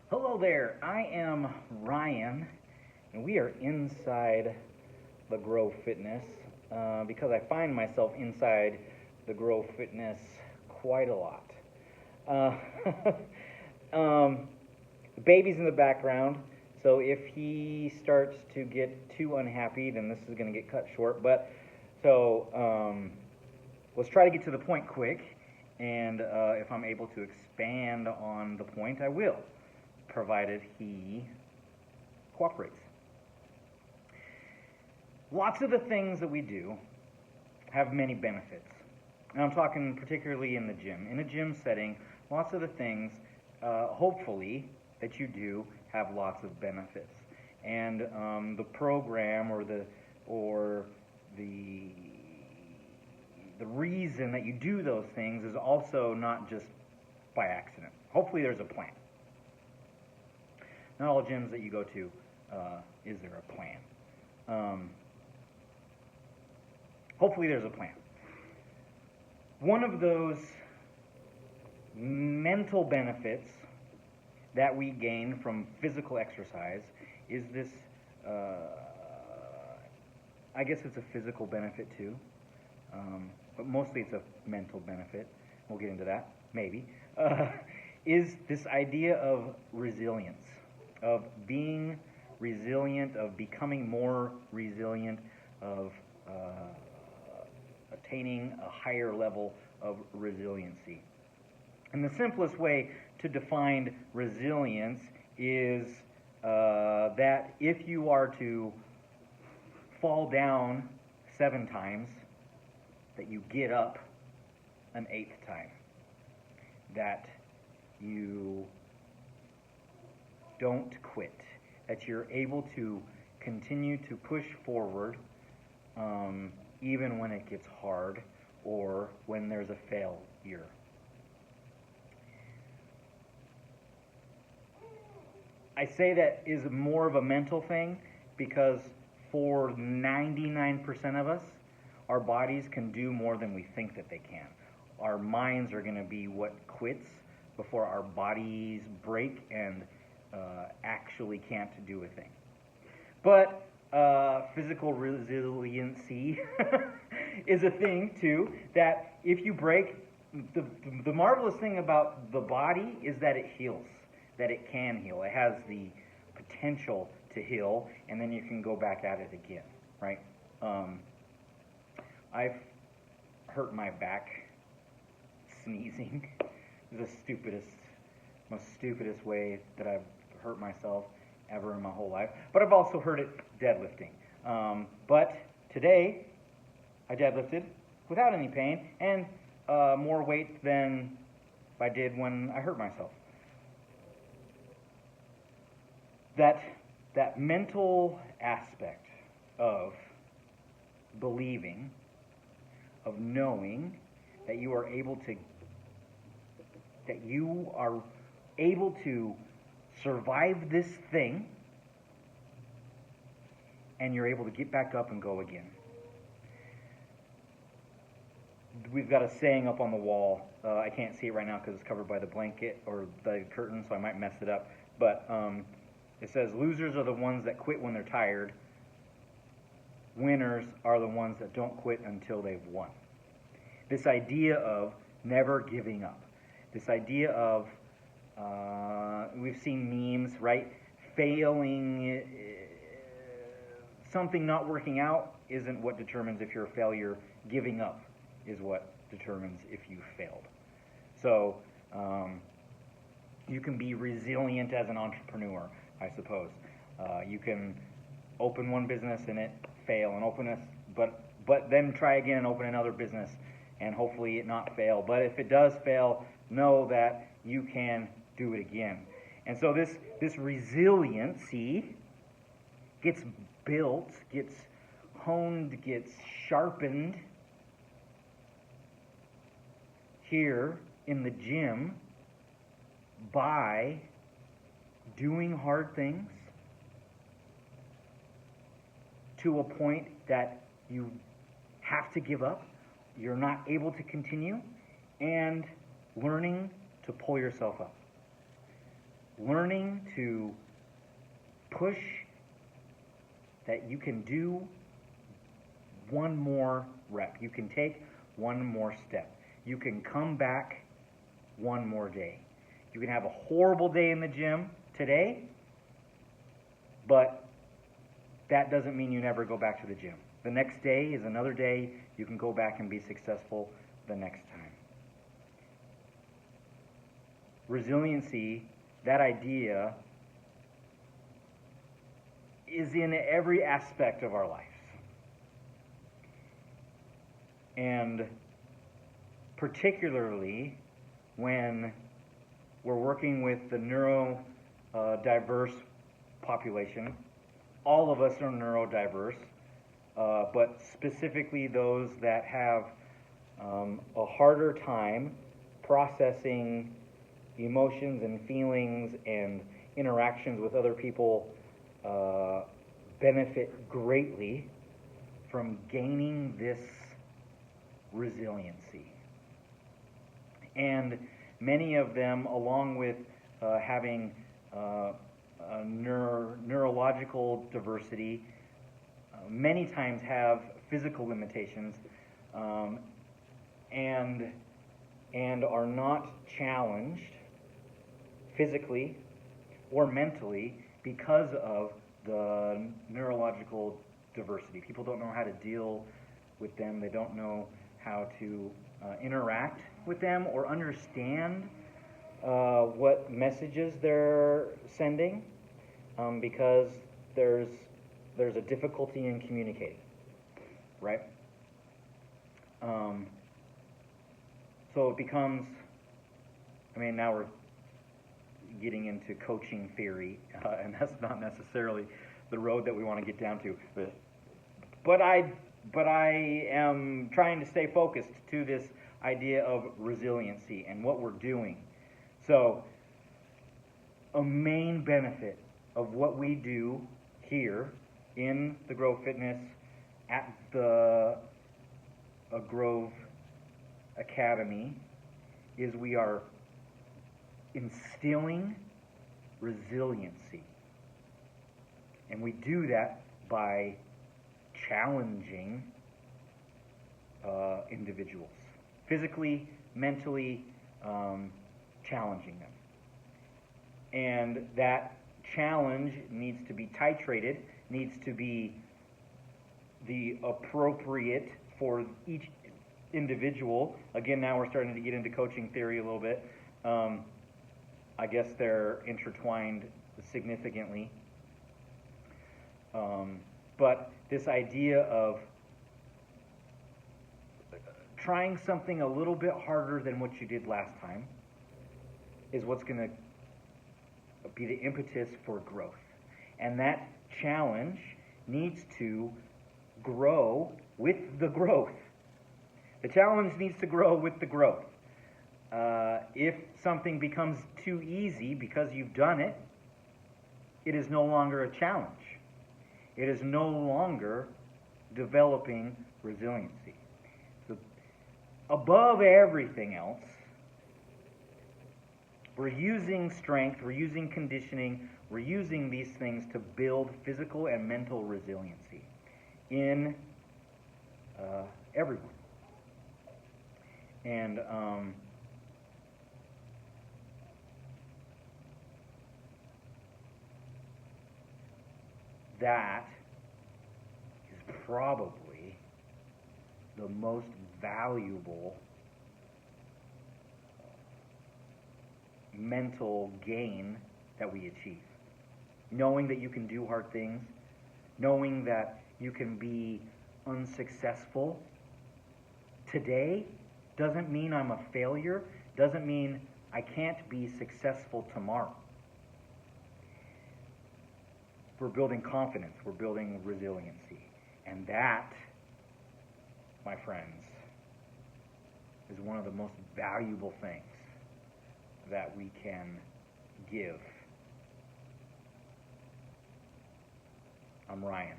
Hello there, I am Ryan, and we are inside the Grow Fitness because I find myself inside the Grow Fitness quite a lot. Uh, the baby's in the background, so if he starts to get too unhappy, then this is going to get cut short. So let's try to get to the point quick, and if I'm able to expand on the point, I will, provided he cooperates. Lots of the things that we do have many benefits. And I'm talking particularly in the gym. In a gym setting, lots of the things, hopefully, that you do have lots of benefits. And the program or the reason that you do those things is also not just by accident. Hopefully, there's a plan. Not all gyms that you go to is there a plan. Hopefully there's a plan. One of those mental benefits that we gain from physical exercise is this, I guess it's a physical benefit too, but mostly it's a mental benefit. We'll get into that, maybe. Is this idea of resilience, of being resilient, of becoming more resilient, of attaining a higher level of resiliency. And the simplest way to define resilience is that if you are to fall down 7 times, that you get up an 8th time, that you don't quit, that you're able to continue to push forward even when it gets hard or when there's a failure. I say that is more of a mental thing because for 99% of us, our bodies can do more than we think that they can. Our minds are going to be what quits before our bodies break and actually can't do a thing. But physical resiliency is a thing too, that if you break, the marvelous thing about the body is that it heals, that it can heal. It has the potential to heal, and then you can go back at it again, right? I've hurt my back sneezing. The most stupidest way that I've hurt myself ever in my whole life. But I've also hurt it deadlifting. But today, I deadlifted without any pain and more weight than I did when I hurt myself. That mental aspect of believing, of knowing that you are able to survive this thing, and you're able to get back up and go again. We've got a saying up on the wall. I can't see it right now because it's covered by the blanket or the curtain, so I might mess it up. But it says, losers are the ones that quit when they're tired. Winners are the ones that don't quit until they've won. This idea of never giving up. This idea of, we've seen memes, right? Failing, something not working out isn't what determines if you're a failure. Giving up is what determines if you failed. So you can be resilient as an entrepreneur, I suppose. You can open one business and it fail, and open it, but then try again and open another business, and hopefully it not fail. But if it does fail, know that you can do it again. And so this resiliency gets built, gets honed, gets sharpened here in the gym by doing hard things to a point that you have to give up, you're not able to continue, and learning to pull yourself up. learning to push that you can do one more rep. You can take one more step. You can come back one more day. You can have a horrible day in the gym today, but that doesn't mean you never go back to the gym. The next day is another day. You can go back and be successful the next time. Resiliency, that idea, is in every aspect of our lives. And particularly when we're working with the neurodiverse population. All of us are neurodiverse, but specifically those that have a harder time processing emotions and feelings and interactions with other people benefit greatly from gaining this resiliency. And many of them, along with having neurological diversity, many times have physical limitations and are not challenged physically or mentally because of the neurological diversity. People don't know how to deal with them. They don't know how to interact with them or understand what messages they're sending because there's a difficulty in communicating, right? So it becomes, now we're getting into coaching theory, and that's not necessarily the road that we want to get down to. But I am trying to stay focused to this idea of resiliency and what we're doing. So, a main benefit of what we do here in the Grove Fitness at the Grove Academy is we are instilling resiliency. And we do that by challenging individuals, physically, mentally, challenging them. And that challenge needs to be titrated, needs to be the appropriate for each individual. Again, now we're starting to get into coaching theory a little bit. I guess they're intertwined significantly. But this idea of trying something a little bit harder than what you did last time is what's going to be the impetus for growth. And that challenge needs to grow with the growth. The challenge needs to grow with the growth. If something becomes too easy because you've done it, it is no longer a challenge. It is no longer developing resiliency. So, above everything else, we're using strength, we're using conditioning, we're using these things to build physical and mental resiliency in everyone. And that is probably the most valuable mental gain that we achieve. Knowing that you can do hard things, knowing that you can be unsuccessful today doesn't mean I'm a failure, doesn't mean I can't be successful tomorrow. We're building confidence, we're building resiliency. And that, my friends, is one of the most valuable things that we can give. I'm Ryan.